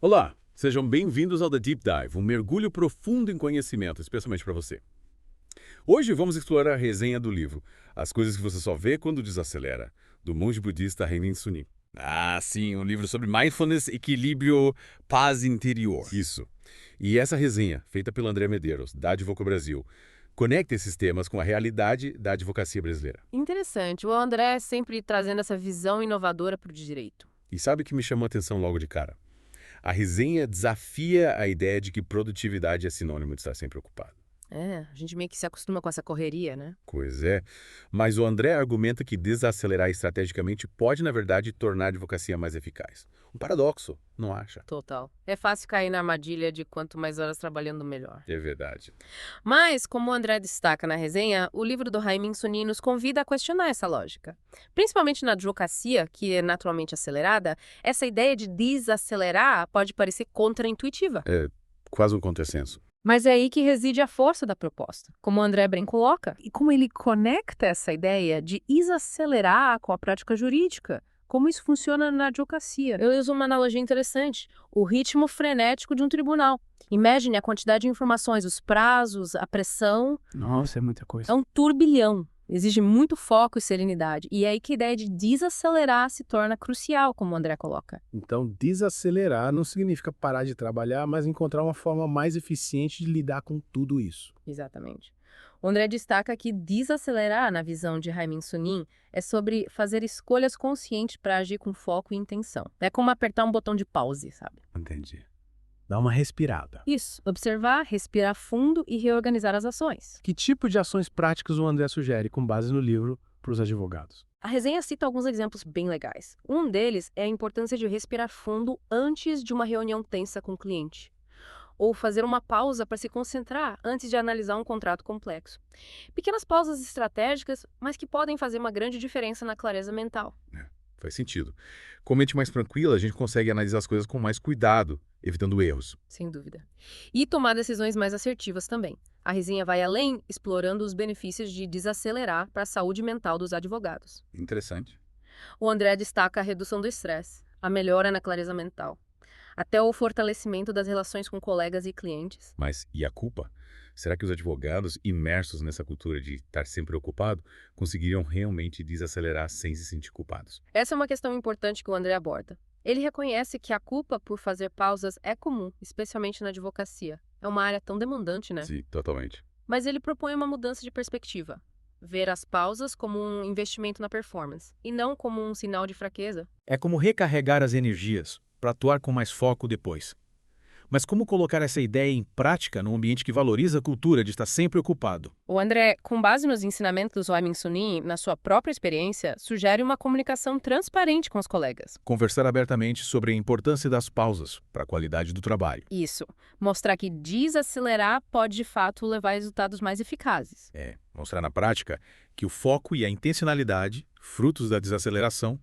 Olá, sejam bem-vindos ao The Deep Dive, um mergulho profundo em conhecimento, especialmente para você. Hoje vamos explorar a resenha do livro As Coisas que Você Só Vê Quando Desacelera, do monge budista Heimin Sunim. Ah, sim, um livro sobre mindfulness, equilíbrio, paz interior. Isso. E essa resenha, feita pelo André Medeiros, da Advoco Brasil, conecta esses temas com a realidade da advocacia brasileira. Interessante. O André sempre trazendo essa visão inovadora para o direito. E sabe o que me chamou a atenção logo de cara? A resenha desafia a ideia de que produtividade é sinônimo de estar sempre ocupado. A gente meio que se acostuma com essa correria, né? Pois é, mas o André argumenta que desacelerar estrategicamente pode, na verdade, tornar a advocacia mais eficaz. Um paradoxo, não acha? Total. É fácil cair na armadilha de quanto mais horas trabalhando, melhor. É verdade. Mas, como o André destaca na resenha, o livro do Heimin Sunim nos convida a questionar essa lógica. Principalmente na advocacia, que é naturalmente acelerada, essa ideia de desacelerar pode parecer contraintuitiva. É quase um contrassenso. Mas é aí que reside a força da proposta, como o André bem coloca, e como ele conecta essa ideia de desacelerar com a prática jurídica, como isso funciona na advocacia. Eu uso uma analogia interessante, o ritmo frenético de um tribunal. Imagine a quantidade de informações, os prazos, a pressão. Nossa, é muita coisa. É um turbilhão, exige muito foco e serenidade. E é aí que a ideia de desacelerar se torna crucial, como o André coloca. Então, desacelerar não significa parar de trabalhar, mas encontrar uma forma mais eficiente de lidar com tudo isso. Exatamente. O André destaca que desacelerar, na visão de Heimin Sunim, é sobre fazer escolhas conscientes para agir com foco e intenção. É como apertar um botão de pause, sabe? Entendi. Dá uma respirada. Isso, observar, respirar fundo e reorganizar as ações. Que tipo de ações práticas o André sugere com base no livro para os advogados? A resenha cita alguns exemplos bem legais. Um deles é a importância de respirar fundo antes de uma reunião tensa com o cliente. Ou fazer uma pausa para se concentrar antes de analisar um contrato complexo. Pequenas pausas estratégicas, mas que podem fazer uma grande diferença na clareza mental. Faz sentido. Com a mente mais tranquila, a gente consegue analisar as coisas com mais cuidado, evitando erros. Sem dúvida. E tomar decisões mais assertivas também. A resenha vai além, explorando os benefícios de desacelerar para a saúde mental dos advogados. Interessante. O André destaca a redução do estresse, a melhora na clareza mental, até o fortalecimento das relações com colegas e clientes. Mas e a culpa? Será que os advogados imersos nessa cultura de estar sempre ocupado conseguiriam realmente desacelerar sem se sentir culpados? Essa é uma questão importante que o André aborda. Ele reconhece que a culpa por fazer pausas é comum, especialmente na advocacia. É uma área tão demandante, né? Sim, totalmente. Mas ele propõe uma mudança de perspectiva. Ver as pausas como um investimento na performance, e não como um sinal de fraqueza. É como recarregar as energias para atuar com mais foco depois. Mas como colocar essa ideia em prática num ambiente que valoriza a cultura de estar sempre ocupado? O André, com base nos ensinamentos do Heimin Sunim, na sua própria experiência, sugere uma comunicação transparente com os colegas. Conversar abertamente sobre a importância das pausas para a qualidade do trabalho. Isso. Mostrar que desacelerar pode, de fato, levar a resultados mais eficazes. Mostrar na prática que o foco e a intencionalidade, frutos da desaceleração,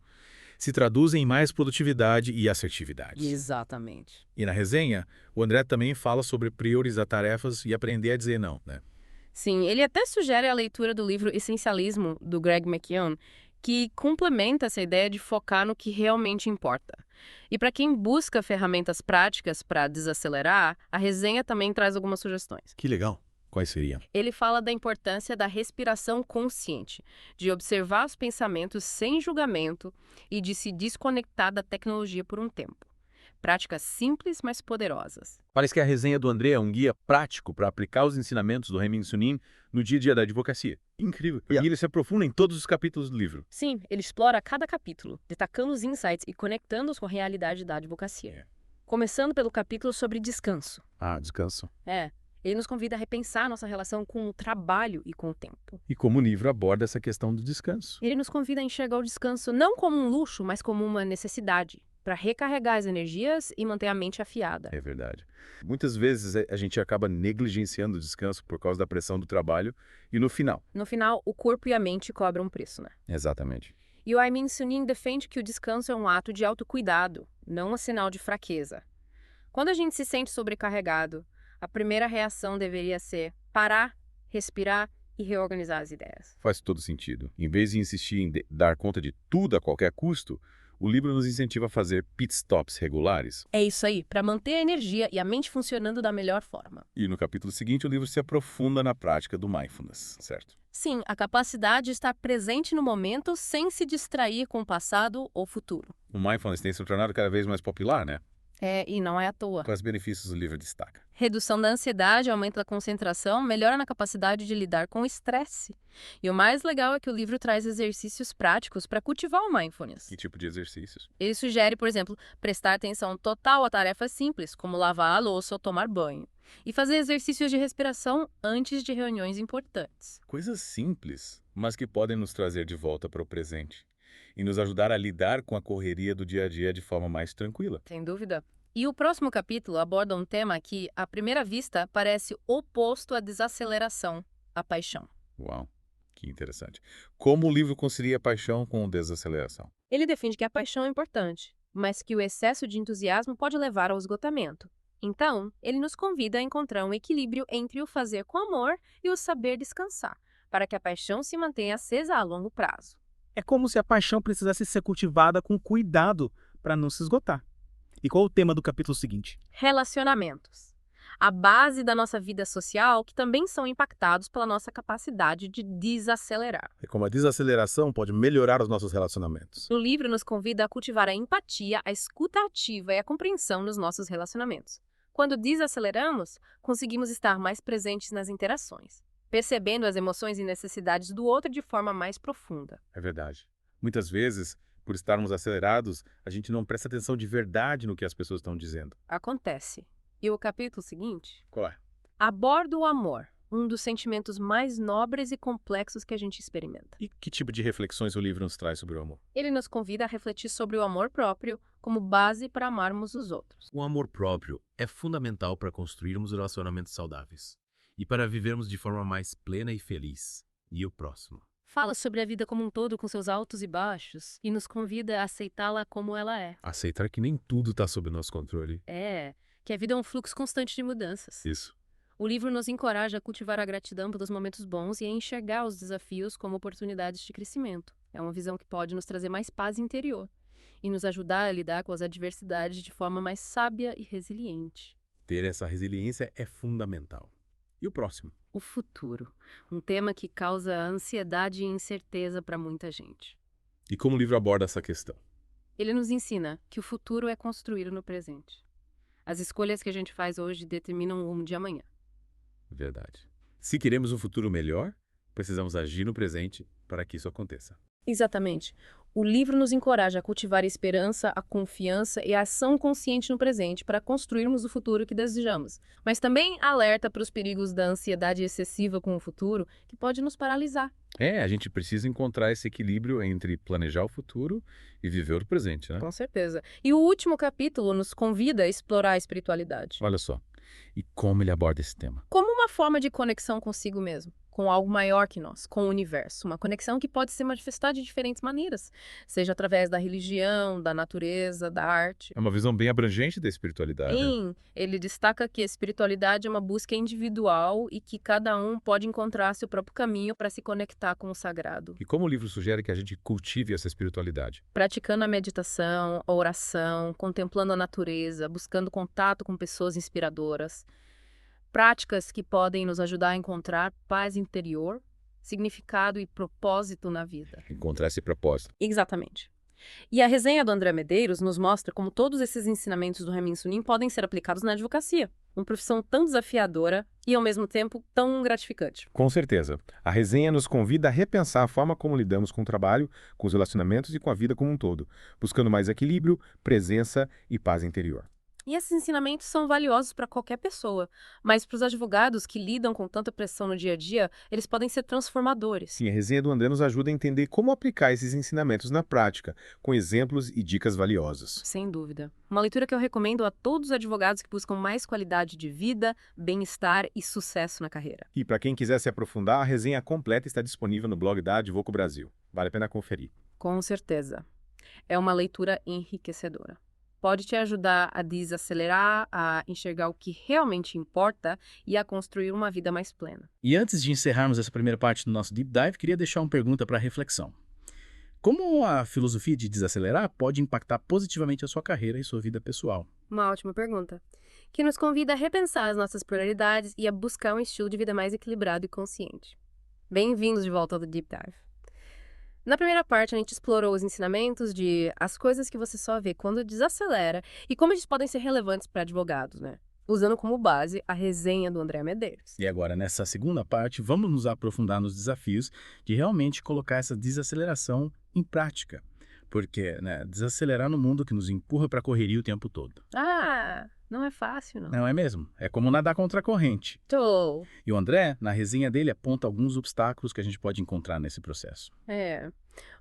se traduzem em mais produtividade e assertividade. Exatamente. E na resenha, o André também fala sobre priorizar tarefas e aprender a dizer não, né? Sim, ele até sugere a leitura do livro Essencialismo, do Greg McKeown, que complementa essa ideia de focar no que realmente importa. E para quem busca ferramentas práticas para desacelerar, a resenha também traz algumas sugestões. Que legal. Quais seriam? Ele fala da importância da respiração consciente, de observar os pensamentos sem julgamento e de se desconectar da tecnologia por um tempo. Práticas simples, mas poderosas. Parece que a resenha do André é um guia prático para aplicar os ensinamentos do Heimin Sunim no dia a dia da advocacia. Incrível. E ele se aprofunda em todos os capítulos do livro. Sim, ele explora cada capítulo, destacando os insights e conectando-os com a realidade da advocacia. Começando pelo capítulo sobre descanso. Ah, descanso. Ele nos convida a repensar nossa relação com o trabalho e com o tempo. E como o livro aborda essa questão do descanso? Ele nos convida a enxergar o descanso não como um luxo, mas como uma necessidade, para recarregar as energias e manter a mente afiada. É verdade. Muitas vezes a gente acaba negligenciando o descanso por causa da pressão do trabalho e no final. No final, o corpo e a mente cobram um preço, né? Exatamente. E o Heimin Sunim defende que o descanso é um ato de autocuidado, não um sinal de fraqueza. Quando a gente se sente sobrecarregado, a primeira reação deveria ser parar, respirar e reorganizar as ideias. Faz todo sentido. Em vez de insistir em dar conta de tudo a qualquer custo, O livro nos incentiva a fazer pit stops regulares. É isso aí, para manter a energia e a mente funcionando da melhor forma. E no capítulo seguinte, o livro se aprofunda na prática do mindfulness, certo? Sim, a capacidade de estar presente no momento sem se distrair com o passado ou futuro. O mindfulness tem se tornado cada vez mais popular, né? E não é à toa. Quais benefícios o livro destaca? Redução da ansiedade, aumento da concentração, melhora na capacidade de lidar com o estresse. E o mais legal é que o livro traz exercícios práticos para cultivar o mindfulness. Que tipo de exercícios? Ele sugere, por exemplo, prestar atenção total a tarefas simples, como lavar a louça ou tomar banho. E fazer exercícios de respiração antes de reuniões importantes. Coisas simples, mas que podem nos trazer de volta para o presente e nos ajudar a lidar com a correria do dia a dia de forma mais tranquila. Sem dúvida. E o próximo capítulo aborda um tema que, à primeira vista, parece oposto à desaceleração, a paixão. Uau, que interessante. Como o livro concilia a paixão com desaceleração? Ele defende que a paixão é importante, mas que o excesso de entusiasmo pode levar ao esgotamento. Então, ele nos convida a encontrar um equilíbrio entre o fazer com amor e o saber descansar, para que a paixão se mantenha acesa a longo prazo. É como se a paixão precisasse ser cultivada com cuidado para não se esgotar. E qual o tema do capítulo seguinte? Relacionamentos. A base da nossa vida social, que também são impactados pela nossa capacidade de desacelerar. É como a desaceleração pode melhorar os nossos relacionamentos. O livro nos convida a cultivar a empatia, a escuta ativa e a compreensão nos nossos relacionamentos. Quando desaceleramos, conseguimos estar mais presentes nas interações, percebendo as emoções e necessidades do outro de forma mais profunda. É verdade. Muitas vezes, por estarmos acelerados, a gente não presta atenção de verdade no que as pessoas estão dizendo. Acontece. E o capítulo seguinte? Qual é? Aborda o amor, um dos sentimentos mais nobres e complexos que a gente experimenta. E que tipo de reflexões o livro nos traz sobre o amor? Ele nos convida a refletir sobre o amor próprio como base para amarmos os outros. O amor próprio é fundamental para construirmos relacionamentos saudáveis e para vivermos de forma mais plena e feliz. E o próximo? Fala sobre a vida como um todo com seus altos e baixos e nos convida a aceitá-la como ela é. Aceitar que nem tudo está sob nosso controle. Que a vida é um fluxo constante de mudanças. Isso. O livro nos encoraja a cultivar a gratidão pelos momentos bons e a enxergar os desafios como oportunidades de crescimento. É uma visão que pode nos trazer mais paz interior e nos ajudar a lidar com as adversidades de forma mais sábia e resiliente. Ter essa resiliência é fundamental. E o próximo? O futuro, um tema que causa ansiedade e incerteza para muita gente. E como o livro aborda essa questão? Ele nos ensina que o futuro é construído no presente. As escolhas que a gente faz hoje determinam o rumo de amanhã. Verdade. Se queremos um futuro melhor, precisamos agir no presente para que isso aconteça. Exatamente. O livro nos encoraja a cultivar a esperança, a confiança e a ação consciente no presente para construirmos o futuro que desejamos. Mas também alerta para os perigos da ansiedade excessiva com o futuro, que pode nos paralisar. A gente precisa encontrar esse equilíbrio entre planejar o futuro e viver o presente, né? Com certeza. E o último capítulo nos convida a explorar a espiritualidade. Olha só. E como ele aborda esse tema? Como uma forma de conexão consigo mesmo, com algo maior que nós, com o universo. Uma conexão que pode ser manifestada de diferentes maneiras, seja através da religião, da natureza, da arte. É uma visão bem abrangente da espiritualidade. Sim, ele destaca que a espiritualidade é uma busca individual e que cada um pode encontrar seu próprio caminho para se conectar com o sagrado. E como o livro sugere que a gente cultive essa espiritualidade? Praticando a meditação, a oração, contemplando a natureza, buscando contato com pessoas inspiradoras. Práticas que podem nos ajudar a encontrar paz interior, significado e propósito na vida. Encontrar esse propósito. Exatamente. E a resenha do André Medeiros nos mostra como todos esses ensinamentos do Ramin Sunim podem ser aplicados na advocacia, uma profissão tão desafiadora e, ao mesmo tempo, tão gratificante. Com certeza. A resenha nos convida a repensar a forma como lidamos com o trabalho, com os relacionamentos e com a vida como um todo, buscando mais equilíbrio, presença e paz interior. E esses ensinamentos são valiosos para qualquer pessoa, mas para os advogados que lidam com tanta pressão no dia a dia, eles podem ser transformadores. Sim, a resenha do André nos ajuda a entender como aplicar esses ensinamentos na prática, com exemplos e dicas valiosas. Sem dúvida. Uma leitura que eu recomendo a todos os advogados que buscam mais qualidade de vida, bem-estar e sucesso na carreira. E para quem quiser se aprofundar, a resenha completa está disponível no blog da Advoco Brasil. Vale a pena conferir. Com certeza. É uma leitura enriquecedora. Pode te ajudar a desacelerar, a enxergar o que realmente importa e a construir uma vida mais plena. E antes de encerrarmos essa primeira parte do nosso Deep Dive, queria deixar uma pergunta para reflexão. Como a filosofia de desacelerar pode impactar positivamente a sua carreira e sua vida pessoal? Uma ótima pergunta, que nos convida a repensar as nossas prioridades e a buscar um estilo de vida mais equilibrado e consciente. Bem-vindos de volta ao The Deep Dive. Na primeira parte, a gente explorou os ensinamentos de as coisas que você só vê quando desacelera e como eles podem ser relevantes para advogados, né? Usando como base a resenha do André Medeiros. E agora, nessa segunda parte, vamos nos aprofundar nos desafios de realmente colocar essa desaceleração em prática. Porque, né, desacelerar no mundo que nos empurra para a correria o tempo todo. Ah, não é fácil, não. Não é mesmo? É como nadar contra a corrente. Tô. E o André, na resenha dele, aponta alguns obstáculos que a gente pode encontrar nesse processo.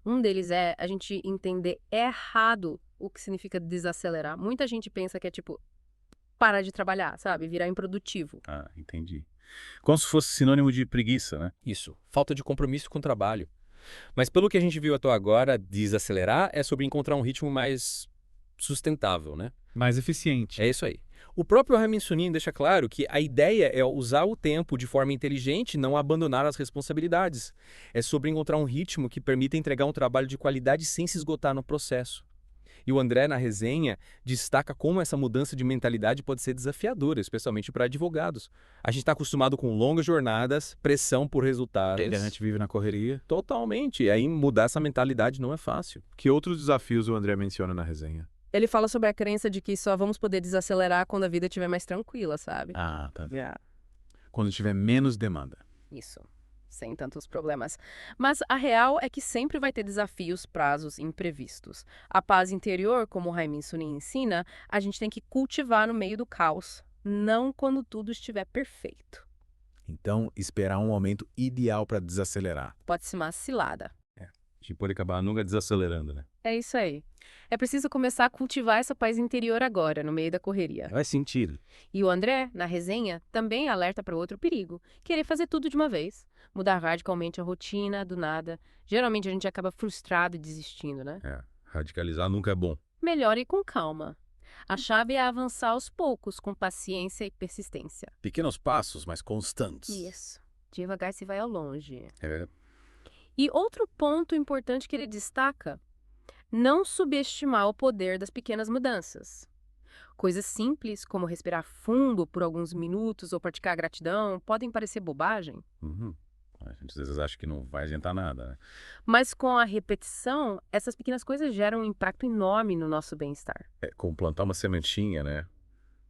Um deles é a gente entender errado o que significa desacelerar. Muita gente pensa que é tipo parar de trabalhar, sabe? Virar improdutivo. Ah, entendi. Como se fosse sinônimo de preguiça, né? Isso, falta de compromisso com o trabalho. Mas pelo que a gente viu até agora, desacelerar é sobre encontrar um ritmo mais sustentável, né? Mais eficiente. É isso aí. O próprio Ramin Sunim deixa claro que a ideia é usar o tempo de forma inteligente e não abandonar as responsabilidades. É sobre encontrar um ritmo que permita entregar um trabalho de qualidade sem se esgotar no processo. E o André, na resenha, destaca como essa mudança de mentalidade pode ser desafiadora, especialmente para advogados. A gente está acostumado com longas jornadas, pressão por resultados. A gente vive na correria. Totalmente. E aí mudar essa mentalidade não é fácil. Que outros desafios o André menciona na resenha? Ele fala sobre a crença de que só vamos poder desacelerar quando a vida estiver mais tranquila, sabe? Ah, tá. Quando tiver menos demanda. Isso. Sem tantos problemas. Mas a real é que sempre vai ter desafios, prazos imprevistos. A paz interior, como o Ramin Sunim ensina, a gente tem que cultivar no meio do caos, não quando tudo estiver perfeito. Então, esperar um momento ideal para desacelerar. Pode ser uma cilada. A gente pode acabar nunca desacelerando, né? É isso aí. É preciso começar a cultivar essa paz interior agora, no meio da correria. Faz sentido. E o André, na resenha, também alerta para outro perigo: querer fazer tudo de uma vez. Mudar radicalmente a rotina, do nada. Geralmente a gente acaba frustrado e desistindo, né? Radicalizar nunca é bom. Melhor ir com calma. A chave é avançar aos poucos, com paciência e persistência. Pequenos passos, mas constantes. Isso. Devagar se vai ao longe. É. E outro ponto importante que ele destaca: não subestimar o poder das pequenas mudanças. Coisas simples, como respirar fundo por alguns minutos ou praticar a gratidão, podem parecer bobagem. A gente às vezes acha que não vai adiantar nada, né? Mas com a repetição, essas pequenas coisas geram um impacto enorme no nosso bem-estar. É como plantar uma sementinha, né?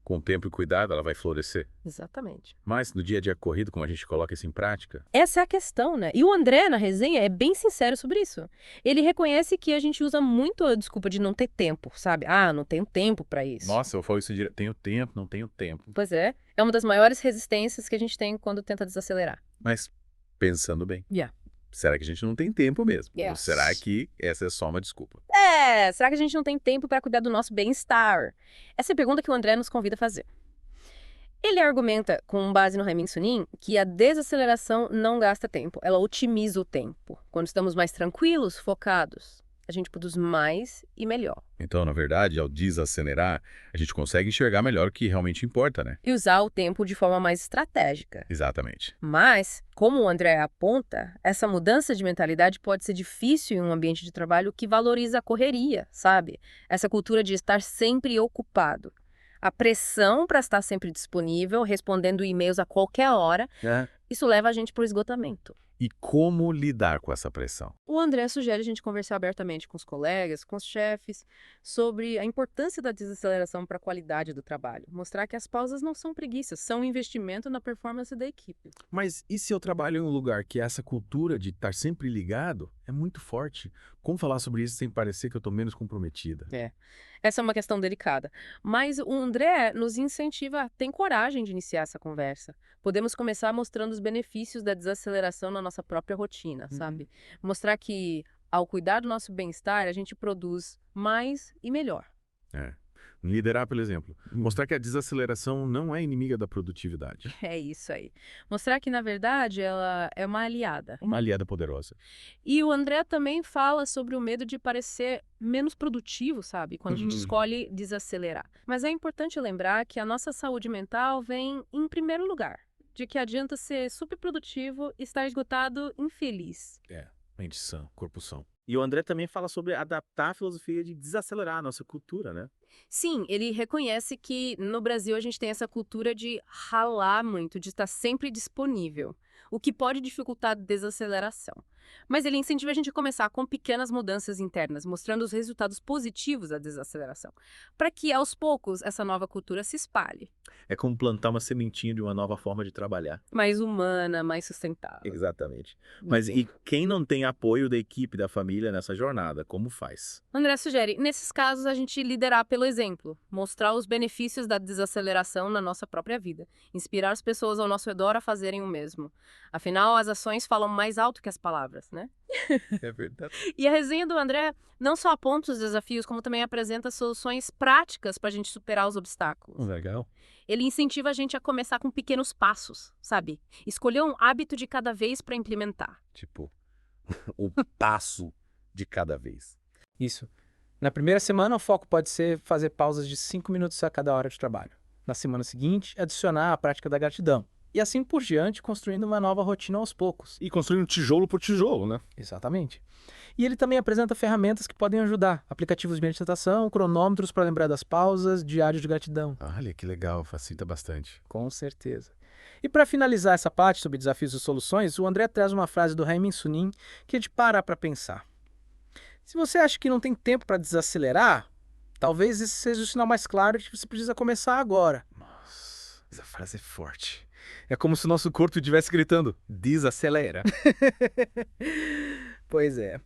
Com tempo e cuidado, ela vai florescer. Exatamente. Mas no dia a dia corrido, como a gente coloca isso em prática, Essa é a questão, né? E o André, na resenha, é bem sincero sobre isso. Ele reconhece que a gente usa muito a desculpa de não ter tempo, sabe? Ah, não tenho tempo pra isso. nossa, eu falo isso direto, tenho tempo, não tenho tempo. Pois é. É uma das maiores resistências que a gente tem quando tenta desacelerar. Mas pensando bem, Yeah. será que a gente não tem tempo mesmo? Ou Yes. será que essa é só uma desculpa? Será que a gente não tem tempo para cuidar do nosso bem-estar? Essa é a pergunta que o André nos convida a fazer. Ele argumenta, com base no Ramin Sunim, que a desaceleração não gasta tempo, ela otimiza o tempo. Quando estamos mais tranquilos, focados, a gente produz mais e melhor. Então, na verdade, ao desacelerar, a gente consegue enxergar melhor o que realmente importa, né? E usar o tempo de forma mais estratégica. Exatamente. Mas, como o André aponta, essa mudança de mentalidade pode ser difícil em um ambiente de trabalho que valoriza a correria, sabe? Essa cultura de estar sempre ocupado. A pressão para estar sempre disponível, respondendo e-mails a qualquer hora, isso leva a gente para o esgotamento. E como lidar com essa pressão? O André sugere a gente conversar abertamente com os colegas, com os chefes, sobre a importância da desaceleração para a qualidade do trabalho. Mostrar que as pausas não são preguiças, são um investimento na performance da equipe. Mas e se eu trabalho em um lugar que essa cultura de estar sempre ligado é muito forte? Como falar sobre isso sem parecer que eu estou menos comprometida? Essa é uma questão delicada. Mas o André nos incentiva a ter coragem de iniciar essa conversa. Podemos começar mostrando os benefícios da desaceleração na nossa própria rotina, sabe? Mostrar que, ao cuidar do nosso bem-estar, a gente produz mais e melhor. Liderar pelo exemplo. Mostrar que a desaceleração não é inimiga da produtividade. É isso aí. Mostrar que, na verdade, ela é uma aliada. Uma aliada poderosa. E o André também fala sobre o medo de parecer menos produtivo, sabe? Quando a gente escolhe desacelerar. Mas é importante lembrar que a nossa saúde mental vem em primeiro lugar. De que adianta ser super produtivo e estar esgotado infeliz. Mente sã, corpo são. E o André também fala sobre adaptar a filosofia de desacelerar a nossa cultura, né? Sim, ele reconhece que no Brasil a gente tem essa cultura de ralar muito, de estar sempre disponível, o que pode dificultar a desaceleração. Mas ele incentiva a gente a começar com pequenas mudanças internas, mostrando os resultados positivos da desaceleração, para que aos poucos essa nova cultura se espalhe. É como plantar uma sementinha de uma nova forma de trabalhar. Mais humana, mais sustentável. Exatamente. Mas e quem não tem apoio da equipe, da família nessa jornada, como faz? André sugere, nesses casos, a gente liderar pelo exemplo, mostrar os benefícios da desaceleração na nossa própria vida, inspirar as pessoas ao nosso redor a fazerem o mesmo. Afinal, as ações falam mais alto que as palavras, né? É verdade. E a resenha do André não só aponta os desafios, como também apresenta soluções práticas para a gente superar os obstáculos. Legal. Ele incentiva a gente a começar com pequenos passos, sabe? Escolher um hábito de cada vez para implementar. Tipo, o passo de cada vez. Isso. Na primeira semana, o foco pode ser fazer pausas de 5 minutos a cada hora de trabalho. Na semana seguinte, adicionar a prática da gratidão. E assim por diante, construindo uma nova rotina aos poucos. E construindo tijolo por tijolo, né? Exatamente. E ele também apresenta ferramentas que podem ajudar. Aplicativos de meditação, cronômetros para lembrar das pausas, diários de gratidão. Olha que legal, facilita bastante. Com certeza. E para finalizar essa parte sobre desafios e soluções, o André traz uma frase do Haemin Sunim que é de parar para pensar. Se você acha que não tem tempo para desacelerar, talvez esse seja o sinal mais claro de que você precisa começar agora. Nossa, essa frase é forte. É como se o nosso corpo estivesse gritando, desacelera. Pois é.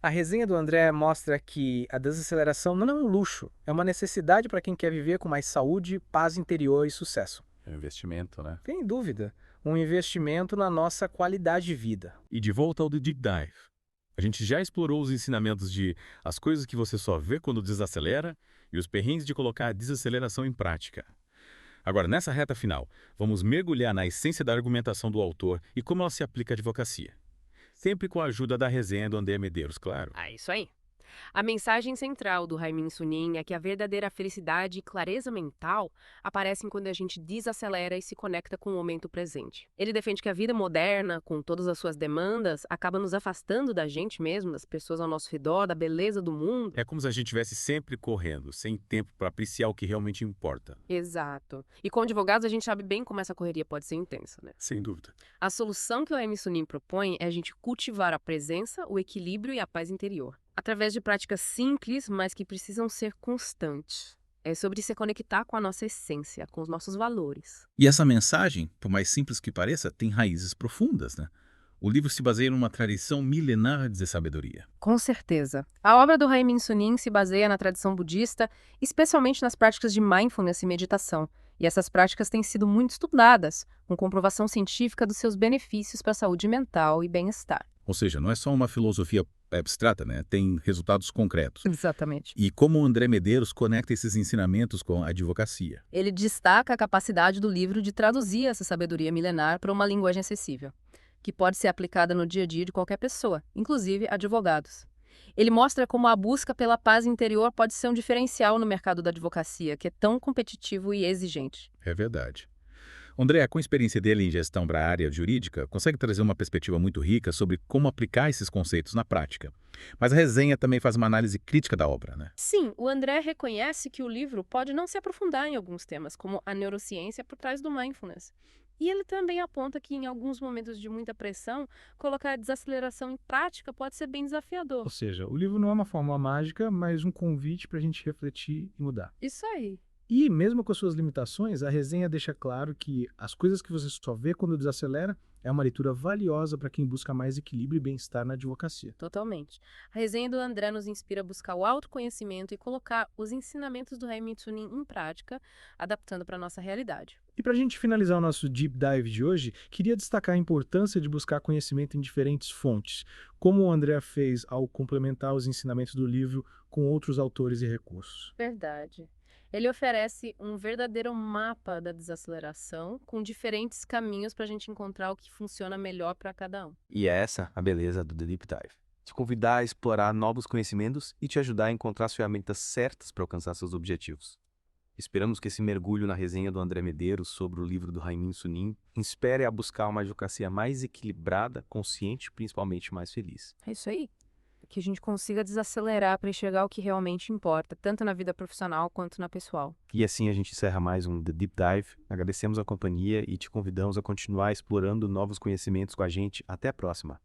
A resenha do André mostra que a desaceleração não é um luxo, é uma necessidade para quem quer viver com mais saúde, paz interior e sucesso. É um investimento, né? Sem dúvida, um investimento na nossa qualidade de vida. E de volta ao The Deep Dive. A gente já explorou os ensinamentos de as coisas que você só vê quando desacelera e os perrengues de colocar a desaceleração em prática. Agora, nessa reta final, vamos mergulhar na essência da argumentação do autor e como ela se aplica à advocacia. Sempre com a ajuda da resenha do André Medeiros, claro. Ah, isso aí. A mensagem central do Haemin Sunim é que a verdadeira felicidade e clareza mental aparecem quando a gente desacelera e se conecta com o momento presente. Ele defende que a vida moderna, com todas as suas demandas, acaba nos afastando da gente mesmo, das pessoas ao nosso redor, da beleza do mundo. É como se a gente estivesse sempre correndo, sem tempo para apreciar o que realmente importa. Exato. E com advogados a gente sabe bem como essa correria pode ser intensa, né? Sem dúvida. A solução que o Haemin Sunim propõe é a gente cultivar a presença, o equilíbrio e a paz interior, através de práticas simples, mas que precisam ser constantes. É sobre se conectar com a nossa essência, com os nossos valores. E essa mensagem, por mais simples que pareça, tem raízes profundas, né? O livro se baseia numa tradição milenar de sabedoria. Com certeza. A obra do Haemin Sunim se baseia na tradição budista, especialmente nas práticas de mindfulness e meditação. E essas práticas têm sido muito estudadas, com comprovação científica dos seus benefícios para a saúde mental e bem-estar. Ou seja, não é só uma filosofia abstrata, né? Tem resultados concretos. Exatamente. E como o André Medeiros conecta esses ensinamentos com a advocacia. Ele destaca a capacidade do livro de traduzir essa sabedoria milenar para uma linguagem acessível, que pode ser aplicada no dia a dia de qualquer pessoa, inclusive advogados. Ele mostra como a busca pela paz interior pode ser um diferencial no mercado da advocacia, que é tão competitivo e exigente. É verdade. André, com a experiência dele em gestão para a área jurídica, consegue trazer uma perspectiva muito rica sobre como aplicar esses conceitos na prática. Mas a resenha também faz uma análise crítica da obra, né? Sim, o André reconhece que o livro pode não se aprofundar em alguns temas, como a neurociência por trás do mindfulness. E ele também aponta que, em alguns momentos de muita pressão, colocar a desaceleração em prática pode ser bem desafiador. Ou seja, o livro não é uma fórmula mágica, mas um convite para a gente refletir e mudar. Isso aí. E, mesmo com as suas limitações, a resenha deixa claro que as coisas que você só vê quando desacelera é uma leitura valiosa para quem busca mais equilíbrio e bem-estar na advocacia. Totalmente. A resenha do André nos inspira a buscar o autoconhecimento e colocar os ensinamentos do Haemin Sunim em prática, adaptando para a nossa realidade. E para a gente finalizar o nosso Deep Dive de hoje, queria destacar a importância de buscar conhecimento em diferentes fontes, como o André fez ao complementar os ensinamentos do livro com outros autores e recursos. Verdade. Ele oferece um verdadeiro mapa da desaceleração, com diferentes caminhos para a gente encontrar o que funciona melhor para cada um. E é essa a beleza do The Deep Dive. Te convidar a explorar novos conhecimentos e te ajudar a encontrar as ferramentas certas para alcançar seus objetivos. Esperamos que esse mergulho na resenha do André Medeiros sobre o livro do Haemin Sunim inspire a buscar uma advocacia mais equilibrada, consciente e principalmente mais feliz. É isso aí. que a gente consiga desacelerar para enxergar o que realmente importa, tanto na vida profissional quanto na pessoal. E assim a gente encerra mais um The Deep Dive. Agradecemos a companhia e te convidamos a continuar explorando novos conhecimentos com a gente. Até a próxima!